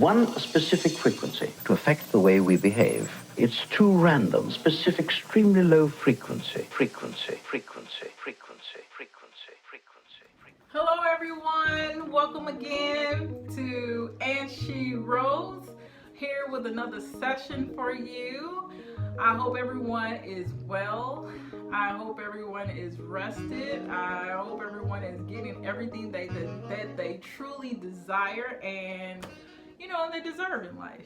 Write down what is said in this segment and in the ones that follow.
one specific frequency to affect the way we behave. It's too random. Specific, extremely low frequency. Hello everyone, welcome again to And She Rose, here with another session for you. I hope everyone is well. I hope everyone is rested. I hope everyone is getting everything that they truly desire and they deserve in life.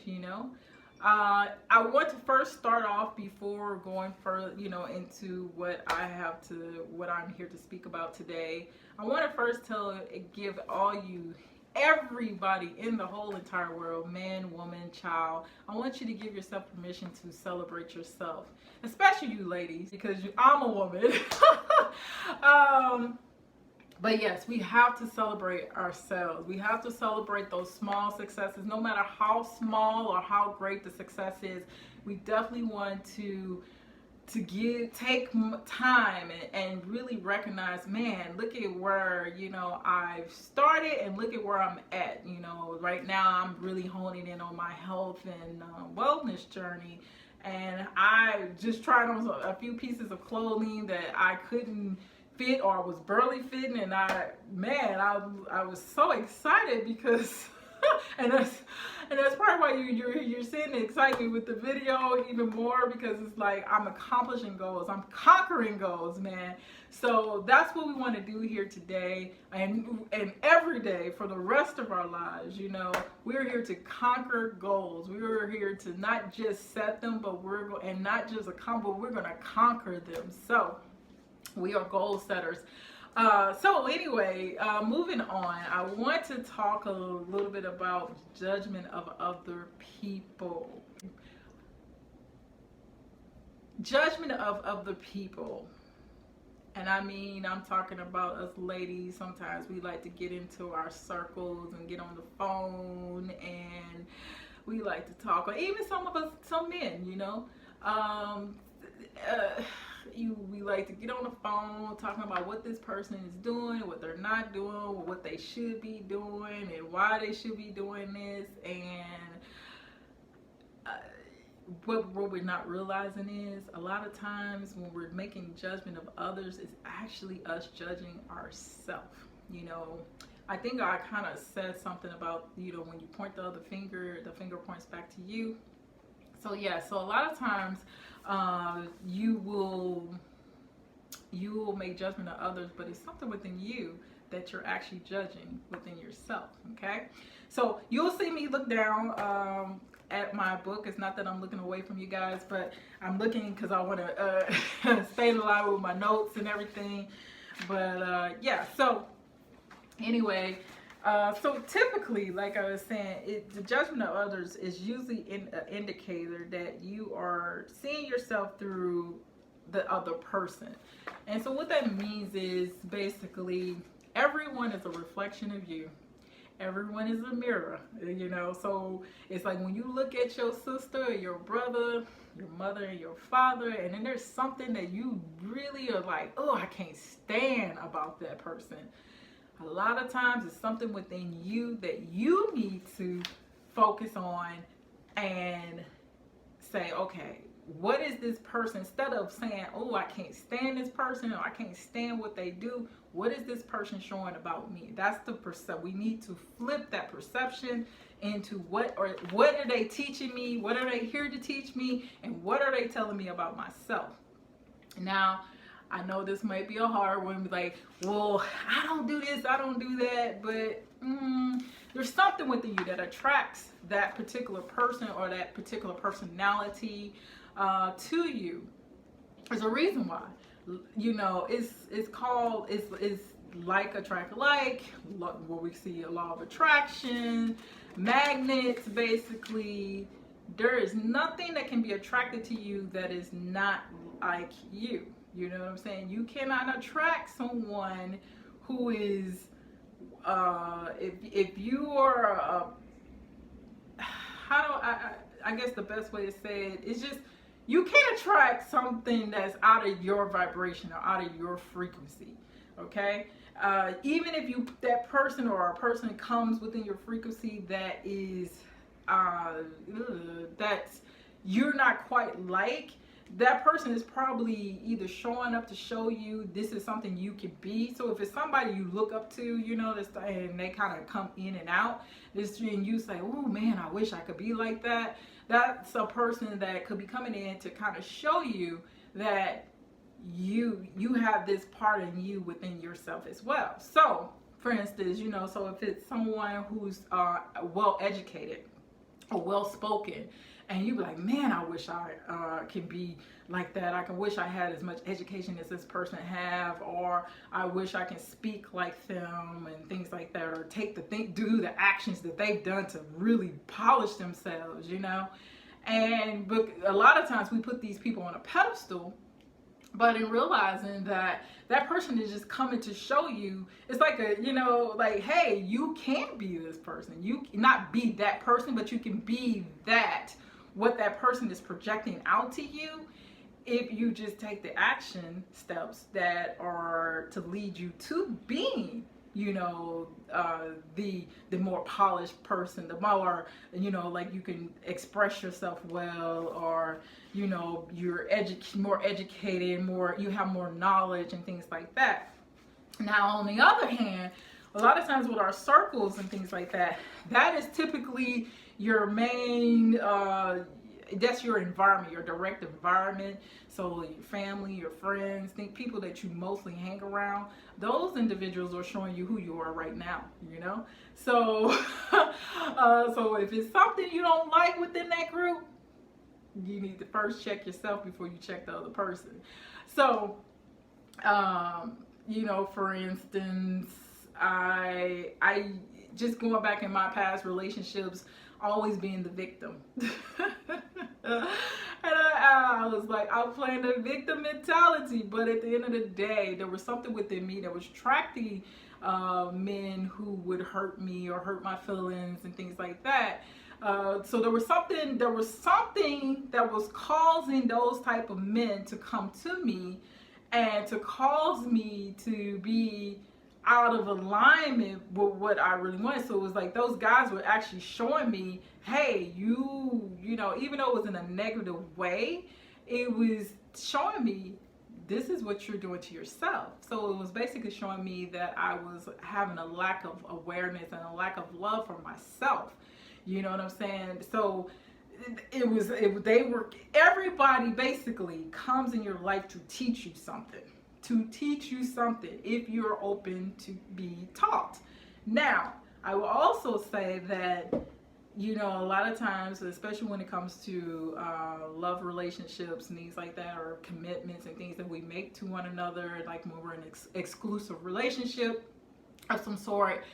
I want to first start off before going further, into what I'm here to speak about today. I want to first give everybody in the whole entire world, man, woman, child, I want you to give yourself permission to celebrate yourself, especially you ladies, because I'm a woman. But yes, we have to celebrate ourselves. We have to celebrate those small successes, no matter how small or how great the success is. We definitely want to take time and really recognize, man, look at where I've started and look at where I'm at. Right now I'm really honing in on my health and wellness journey, and I just tried on a few pieces of clothing that I couldn't fit or was barely fitting, and I was so excited because and that's part of why you're seeing the excitement with the video even more, because it's like I'm accomplishing goals, I'm conquering goals, man. So that's what we want to do here today and every day for the rest of our lives. We're here to conquer goals. We're here to not just set them, but we're going to conquer them. So we are goal setters. So anyway, moving on, I want to talk a little bit about judgment of other people. Judgment of other people. And I'm talking about us ladies. Sometimes we like to get into our circles and get on the phone and we like to talk, or even some men, we like to get on the phone talking about what this person is doing, what they're not doing, what they should be doing, and why they should be doing this. And what we're not realizing is a lot of times when we're making judgment of others, it's actually us judging ourselves. I think I kind of said something about, when you point the finger points back to you. So a lot of times you will make judgment of others, but it's something within you that you're actually judging within yourself. Okay, so you'll see me look down at my book. It's not that I'm looking away from you guys, but I'm looking because I want to stay in line with my notes and everything. But so anyway, so typically, like I was saying, the judgment of others is usually an indicator that you are seeing yourself through the other person. And so what that means is basically everyone is a reflection of you. Everyone is a mirror, so it's like when you look at your sister or your brother, your mother and your father, and then there's something that you really are like, oh, I can't stand about that person. A lot of times it's something within you that you need to focus on and say, okay, what is this person? Instead of saying, oh, I can't stand this person, or I can't stand what they do, what is this person showing about me? That's the perception. We need to flip that perception into what are they teaching me? What are they here to teach me? And what are they telling me about myself? Now, I know this might be a hard one, like, well, I don't do this, I don't do that, but there's something within you that attracts that particular person or that particular personality to you. There's a reason why. It's called, it's like attract like, where we see a law of attraction, magnets, basically. There is nothing that can be attracted to you that is not like you. You know what I'm saying? You cannot attract someone who is, if you are, I guess the best way to say it is just, you can't attract something that's out of your vibration or out of your frequency, okay? Even if that person or a person comes within your frequency that is that you're not quite like, that person is probably either showing up to show you this is something you can be. So if it's somebody you look up to, you know, this, and they kind of come in and out, and you say, oh man, I wish I could be like that. That's a person that could be coming in to kind of show you that you have this part in you within yourself as well. So for instance, you know, so if it's someone who's well educated or well spoken, and you be like, man, I wish I can be like that. I wish I had as much education as this person have, or I wish I can speak like them, and things like that, or do the actions that they've done to really polish themselves, you know. But a lot of times we put these people on a pedestal, but in realizing that that person is just coming to show you, it's like like, hey, you can be this person. You not be that person, but you can be what that person is projecting out to you, if you just take the action steps that are to lead you to being, you know, the more polished person, the more, you know, like you can express yourself well, or, you know, you're more educated, you have more knowledge and things like that. Now, on the other hand, a lot of times with our circles and things like that, that is typically your main, that's your environment, your direct environment. So your family, your friends, people that you mostly hang around, those individuals are showing you who you are right now, you know? So, so if it's something you don't like within that group, you need to first check yourself before you check the other person. So, you know, for instance, I just going back in my past relationships, always being the victim. And I was like, I was playing the victim mentality, but at the end of the day, there was something within me that was attracting men who would hurt me or hurt my feelings and things like that. So there was something that was causing those type of men to come to me and to cause me to be out of alignment with what I really wanted. So it was like those guys were actually showing me, hey, you know, even though it was in a negative way, it was showing me this is what you're doing to yourself. So it was basically showing me that I was having a lack of awareness and a lack of love for myself. You know what I'm saying? So everybody basically comes in your life to teach you something. If you're open to be taught. Now, I will also say that, you know, a lot of times, especially when it comes to love relationships and things like that, or commitments and things that we make to one another, like when we're in an exclusive relationship of some sort,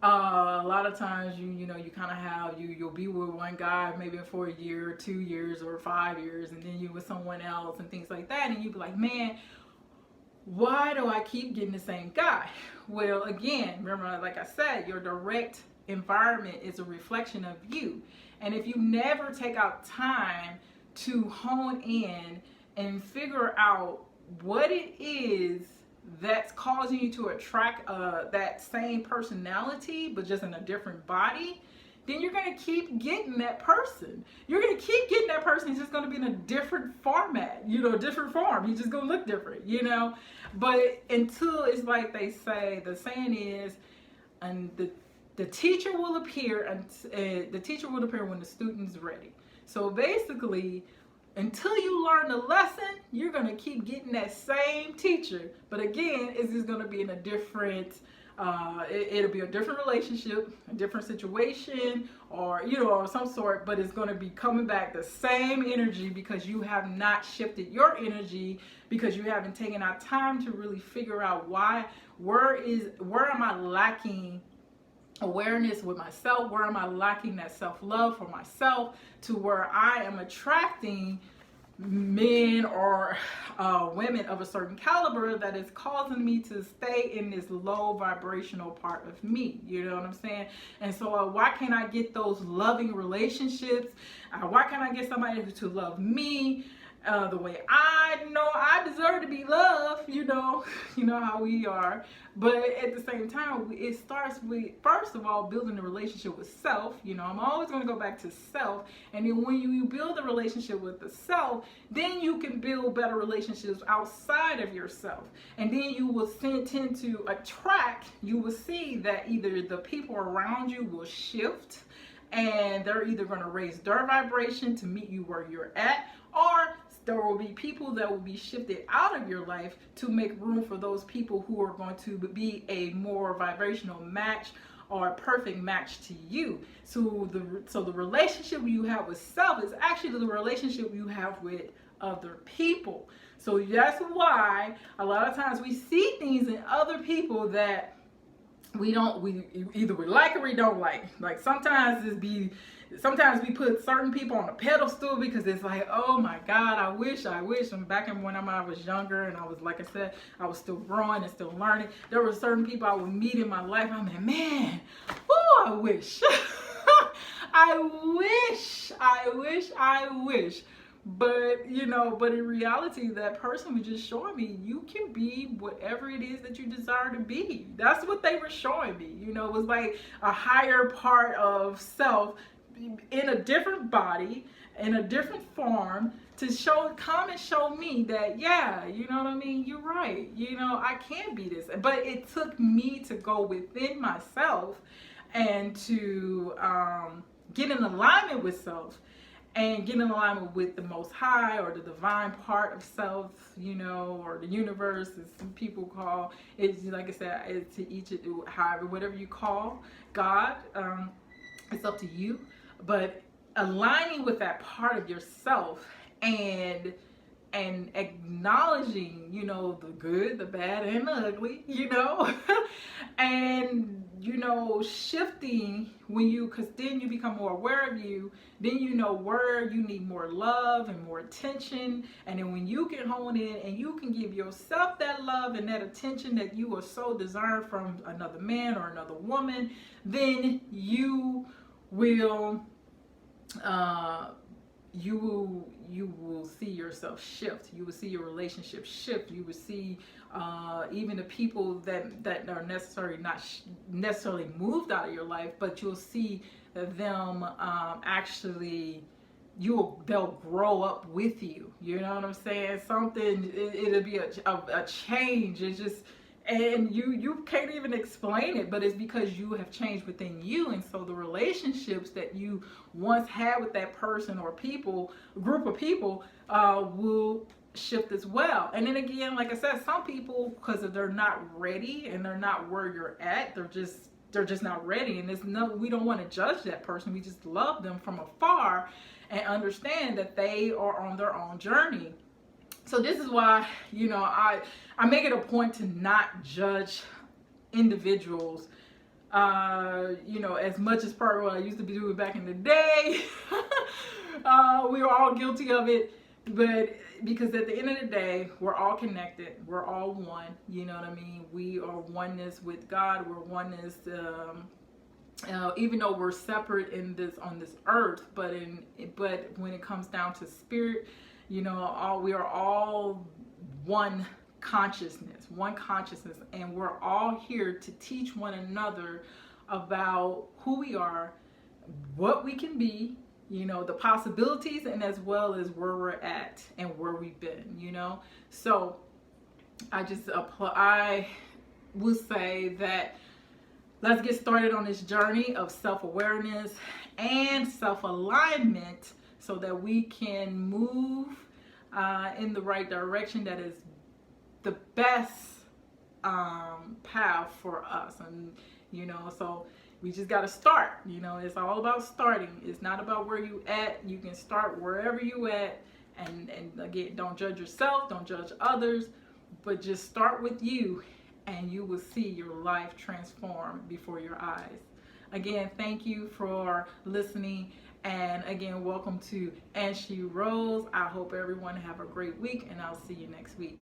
a lot of times you kind of have you'll be with one guy maybe for a year, 2 years, or 5 years, and then you with someone else and things like that, and you be like, man, why do I keep getting the same guy? Well, again, remember, like I said, your direct environment is a reflection of you. And if you never take out time to hone in and figure out what it is that's causing you to attract that same personality, but just in a different body, then you're going to keep getting that person. You're going to keep getting that person. He's just going to be in a different format, you know, different form. He's just going to look different, you know. But until it's like they say, the saying is, and the teacher will appear, and the teacher will appear when the student's ready. So basically, until you learn the lesson, you're going to keep getting that same teacher. But again, it's just going to be in a different, it'll be a different relationship, a different situation, or, you know, of some sort, but it's going to be coming back the same energy, because you have not shifted your energy, because you haven't taken out time to really figure out where am I lacking awareness with myself, where am I lacking that self-love for myself, to where I am attracting men or women of a certain caliber that is causing me to stay in this low vibrational part of me. You know what I'm saying? And so why can't I get those loving relationships? Why can't I get somebody to love me? the way I know I deserve to be loved, you know how we are. But at the same time, it starts with, first of all, building a relationship with self. I'm always going to go back to self. And then when you build a relationship with the self, then you can build better relationships outside of yourself. And then you will tend to attract, you will see that either the people around you will shift, and they're either going to raise their vibration to meet you where you're at, or there will be people that will be shifted out of your life to make room for those people who are going to be a more vibrational match or a perfect match to you. So the relationship you have with self is actually the relationship you have with other people. So that's why a lot of times we see things in other people that we either we like or we don't like. Like sometimes we put certain people on a pedestal because it's like, oh my God, I wish. And back when I was younger and I was, like I said, I was still growing and still learning. There were certain people I would meet in my life. I'm like, man, I wish. I wish. But in reality, that person was just showing me you can be whatever it is that you desire to be. That's what they were showing me. It was like a higher part of self in a different body, in a different form, to come and show me that, yeah, you know what I mean? You're right. I can be this. But it took me to go within myself and to get in alignment with self. And get in alignment with the Most High, or the divine part of self, or the universe, as some people call it. Like I said, it's to each, however, whatever you call God, it's up to you. But aligning with that part of yourself and acknowledging, the good, the bad, and the ugly, and shifting because then you become more aware of you. Then you know where you need more love and more attention. And then when you can hone in and you can give yourself that love and that attention that you are so desired from another man or another woman, then you will you will see yourself shift. You will see your relationship shift. You will see even the people that are not necessarily moved out of your life, but you'll see them actually they'll grow up with you. You know what I'm saying? It'll be a change. It's just, and you can't even explain it, but it's because you have changed within you. And so the relationships that you once had with that person or group of people will shift as well. And then again, like I said, some people, because they're not ready and they're not where you're at, they're just not ready. And we don't want to judge that person. We just love them from afar and understand that they are on their own journey. So this is why, I make it a point to not judge individuals, as much as part of what I used to be doing back in the day. We were all guilty of it, but because at the end of the day, we're all connected. We're all one. You know what I mean? We are oneness with God. We're oneness, even though we're separate on this earth, but when it comes down to spirit, we are all one consciousness, and we're all here to teach one another about who we are, what we can be, the possibilities, and as well as where we're at and where we've been, So I would say that let's get started on this journey of self-awareness and self-alignment so that we can move in the right direction that is the best path for us. And so we just got to start. It's all about starting. It's not about where you at. You can start wherever you at, and again, don't judge yourself, don't judge others, but just start with you, and you will see your life transform before your eyes. Again, thank you for listening. And again, welcome to And She Rose. I hope everyone have a great week, and I'll see you next week.